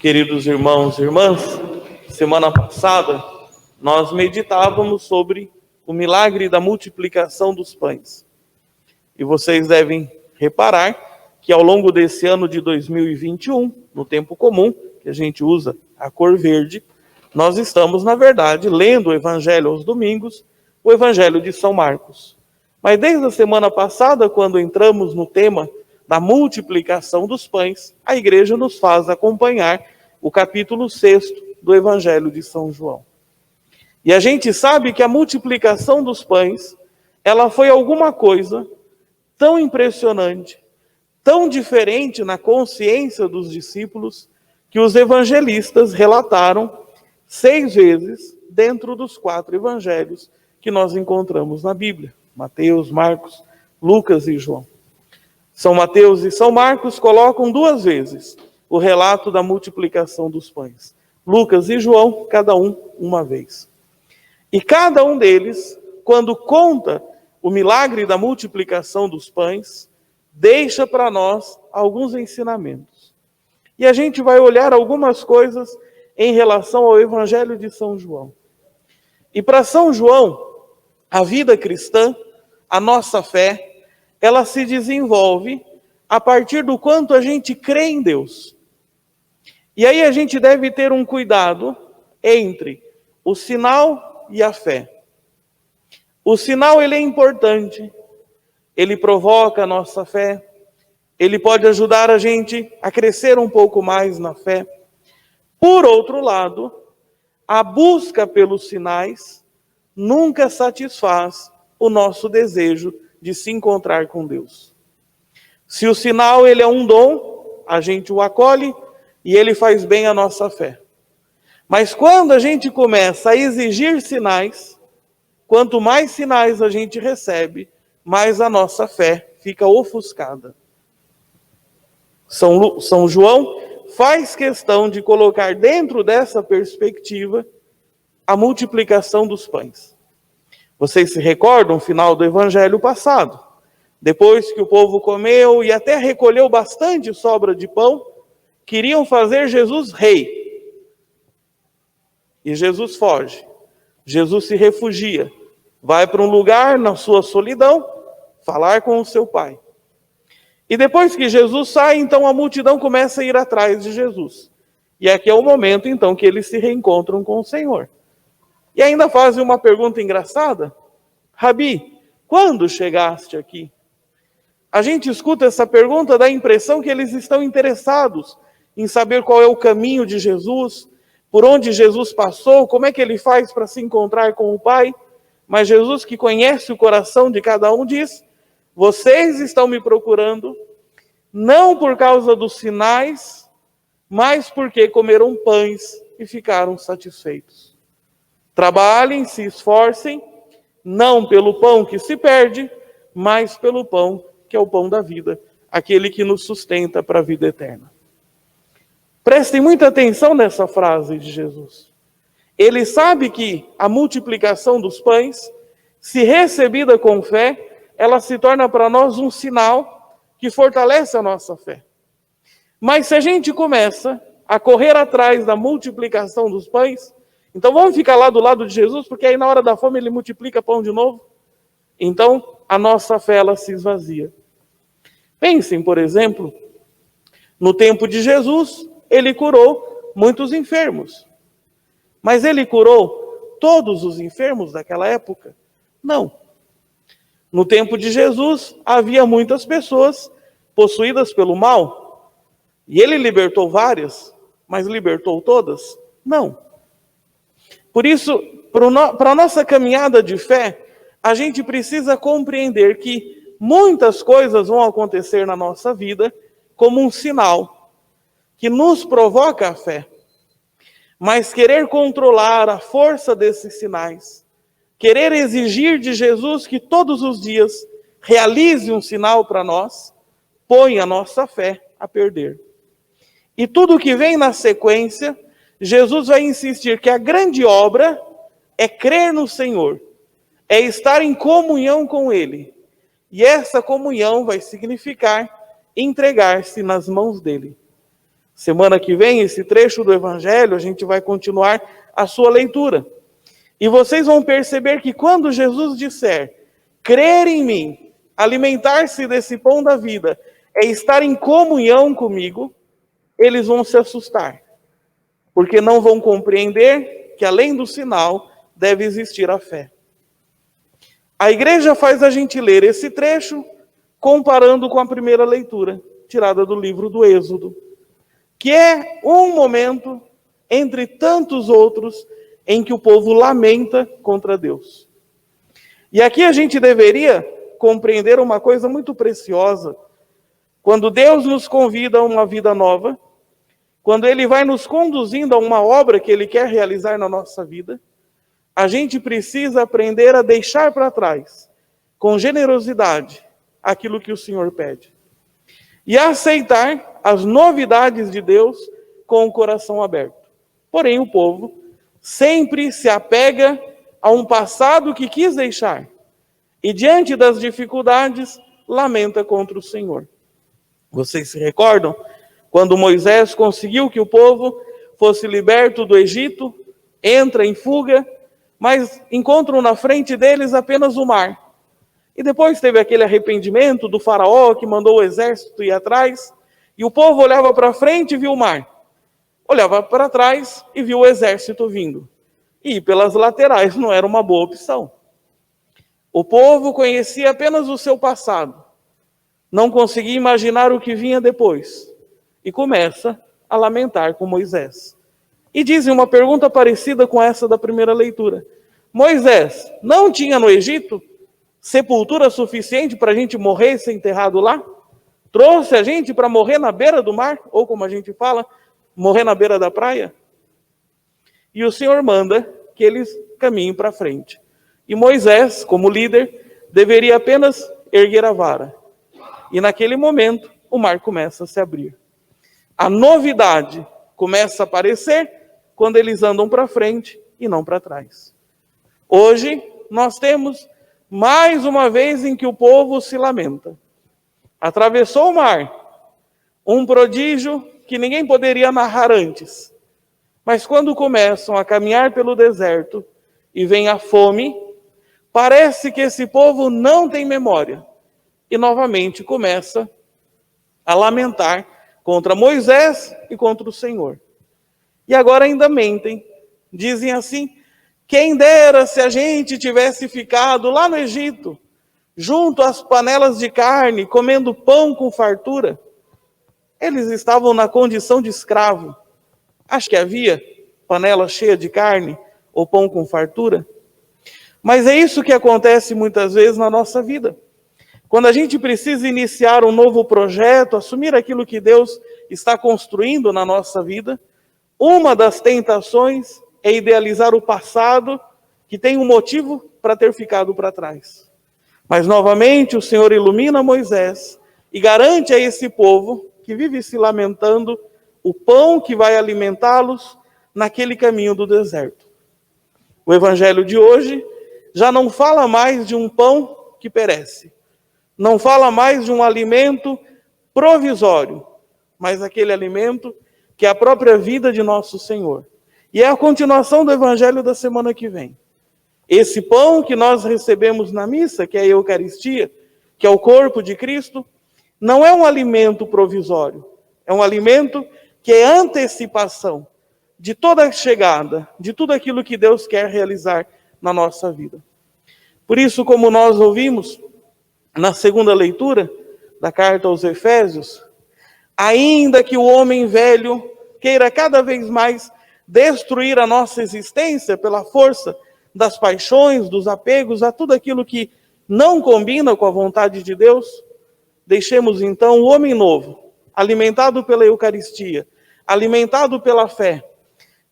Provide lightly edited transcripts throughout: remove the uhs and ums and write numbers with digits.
Queridos irmãos e irmãs, semana passada nós meditávamos sobre o milagre da multiplicação dos pães. E vocês devem reparar que ao longo desse ano de 2021, no tempo comum, que a gente usa a cor verde, nós estamos, na verdade, lendo o Evangelho aos domingos, o Evangelho de São Marcos. Mas desde a semana passada, quando entramos no tema da multiplicação dos pães, a igreja nos faz acompanhar o capítulo 6 do Evangelho de São João. E a gente sabe que a multiplicação dos pães, ela foi alguma coisa tão impressionante, tão diferente na consciência dos discípulos, que os evangelistas relataram 6 vezes dentro dos 4 evangelhos que nós encontramos na Bíblia: Mateus, Marcos, Lucas e João. São Mateus e São Marcos colocam 2 vezes o relato da multiplicação dos pães. Lucas e João, cada um uma vez. E cada um deles, quando conta o milagre da multiplicação dos pães, deixa para nós alguns ensinamentos. E a gente vai olhar algumas coisas em relação ao Evangelho de São João. E para São João, a vida cristã, a nossa fé, ela se desenvolve a partir do quanto a gente crê em Deus. E aí a gente deve ter um cuidado entre o sinal e a fé. O sinal, ele é importante, ele provoca a nossa fé, ele pode ajudar a gente a crescer um pouco mais na fé. Por outro lado, a busca pelos sinais nunca satisfaz o nosso desejo de se encontrar com Deus. Se o sinal, ele é um dom, a gente o acolhe e ele faz bem à nossa fé. Mas quando a gente começa a exigir sinais, quanto mais sinais a gente recebe, mais a nossa fé fica ofuscada. São João faz questão de colocar dentro dessa perspectiva a multiplicação dos pães. Vocês se recordam o final do evangelho passado? Depois que o povo comeu e até recolheu bastante sobra de pão, queriam fazer Jesus rei. E Jesus foge. Jesus se refugia. Vai para um lugar na sua solidão, falar com o seu pai. E depois que Jesus sai, então a multidão começa a ir atrás de Jesus. E aqui é o momento, então, que eles se reencontram com o Senhor. E ainda fazem uma pergunta engraçada. Rabi, quando chegaste aqui? A gente escuta essa pergunta, dá a impressão que eles estão interessados em saber qual é o caminho de Jesus, por onde Jesus passou, como é que ele faz para se encontrar com o Pai. Mas Jesus, que conhece o coração de cada um, diz: vocês estão me procurando, não por causa dos sinais, mas porque comeram pães e ficaram satisfeitos. Trabalhem, se esforcem, não pelo pão que se perde, mas pelo pão que é o pão da vida, aquele que nos sustenta para a vida eterna. Prestem muita atenção nessa frase de Jesus. Ele sabe que a multiplicação dos pães, se recebida com fé, ela se torna para nós um sinal que fortalece a nossa fé. Mas se a gente começa a correr atrás da multiplicação dos pães, então vamos ficar lá do lado de Jesus, porque aí na hora da fome ele multiplica pão de novo. Então a nossa fé, ela se esvazia. Pensem, por exemplo, no tempo de Jesus, ele curou muitos enfermos. Mas ele curou todos os enfermos daquela época? Não. No tempo de Jesus, havia muitas pessoas possuídas pelo mal. E ele libertou várias, mas libertou todas? Não. Por isso, para a nossa caminhada de fé, a gente precisa compreender que muitas coisas vão acontecer na nossa vida como um sinal que nos provoca a fé. Mas querer controlar a força desses sinais, querer exigir de Jesus que todos os dias realize um sinal para nós, põe a nossa fé a perder. E tudo que vem na sequência, Jesus vai insistir que a grande obra é crer no Senhor, é estar em comunhão com Ele. E essa comunhão vai significar entregar-se nas mãos dele. Semana que vem, esse trecho do Evangelho, a gente vai continuar a sua leitura. E vocês vão perceber que quando Jesus disser, crer em mim, alimentar-se desse pão da vida, é estar em comunhão comigo, eles vão se assustar. Porque não vão compreender que além do sinal, deve existir a fé. A igreja faz a gente ler esse trecho, comparando com a primeira leitura, tirada do livro do Êxodo, que é um momento, entre tantos outros, em que o povo lamenta contra Deus. E aqui a gente deveria compreender uma coisa muito preciosa. Quando Deus nos convida a uma vida nova, quando Ele vai nos conduzindo a uma obra que Ele quer realizar na nossa vida, a gente precisa aprender a deixar para trás, com generosidade, aquilo que o Senhor pede. E a aceitar as novidades de Deus com o coração aberto. Porém, o povo sempre se apega a um passado que quis deixar. E diante das dificuldades, lamenta contra o Senhor. Vocês se recordam? Quando Moisés conseguiu que o povo fosse liberto do Egito, entra em fuga, mas encontram na frente deles apenas o mar. E depois teve aquele arrependimento do faraó que mandou o exército ir atrás, e o povo olhava para frente e viu o mar. Olhava para trás e viu o exército vindo. E pelas laterais não era uma boa opção. O povo conhecia apenas o seu passado. Não conseguia imaginar o que vinha depois. E começa a lamentar com Moisés. E dizem uma pergunta parecida com essa da primeira leitura. Moisés, não tinha no Egito sepultura suficiente para a gente morrer e ser enterrado lá? Trouxe a gente para morrer na beira do mar? Ou como a gente fala, morrer na beira da praia? E o Senhor manda que eles caminhem para frente. E Moisés, como líder, deveria apenas erguer a vara. E naquele momento, o mar começa a se abrir. A novidade começa a aparecer quando eles andam para frente e não para trás. Hoje, nós temos mais uma vez em que o povo se lamenta. Atravessou o mar, um prodígio que ninguém poderia narrar antes. Mas quando começam a caminhar pelo deserto e vem a fome, parece que esse povo não tem memória. E novamente começa a lamentar contra Moisés e contra o Senhor. E agora ainda mentem. Dizem assim, quem dera se a gente tivesse ficado lá no Egito, junto às panelas de carne, comendo pão com fartura. Eles estavam na condição de escravo. Acho que havia panela cheia de carne ou pão com fartura. Mas é isso que acontece muitas vezes na nossa vida. Quando a gente precisa iniciar um novo projeto, assumir aquilo que Deus está construindo na nossa vida, uma das tentações é idealizar o passado que tem um motivo para ter ficado para trás. Mas novamente o Senhor ilumina Moisés e garante a esse povo que vive se lamentando o pão que vai alimentá-los naquele caminho do deserto. O evangelho de hoje já não fala mais de um pão que perece. Não fala mais de um alimento provisório, mas aquele alimento que é a própria vida de nosso Senhor. E é a continuação do evangelho da semana que vem. Esse pão que nós recebemos na missa, que é a Eucaristia, que é o corpo de Cristo, não é um alimento provisório. É um alimento que é antecipação de toda a chegada, de tudo aquilo que Deus quer realizar na nossa vida. Por isso, como nós ouvimos na segunda leitura da carta aos Efésios, ainda que o homem velho queira cada vez mais destruir a nossa existência pela força das paixões, dos apegos, a tudo aquilo que não combina com a vontade de Deus, deixemos então o homem novo, alimentado pela Eucaristia, alimentado pela fé,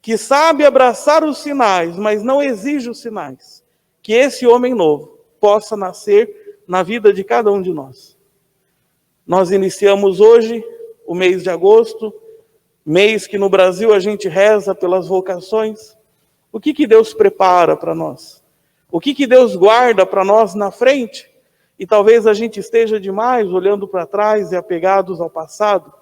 que sabe abraçar os sinais, mas não exige os sinais, que esse homem novo possa nascer na vida de cada um de nós. Nós iniciamos hoje o mês de agosto, mês que no Brasil a gente reza pelas vocações. O que Deus prepara para nós? O que Deus guarda para nós na frente? E talvez a gente esteja demais olhando para trás e apegados ao passado,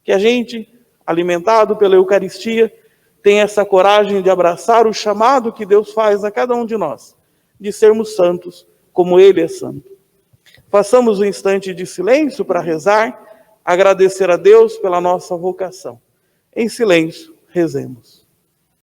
que a gente alimentado pela Eucaristia, tenha essa coragem de abraçar o chamado que Deus faz a cada um de nós, de sermos santos como Ele é santo. Façamos um instante de silêncio para rezar, agradecer a Deus pela nossa vocação. Em silêncio, rezemos.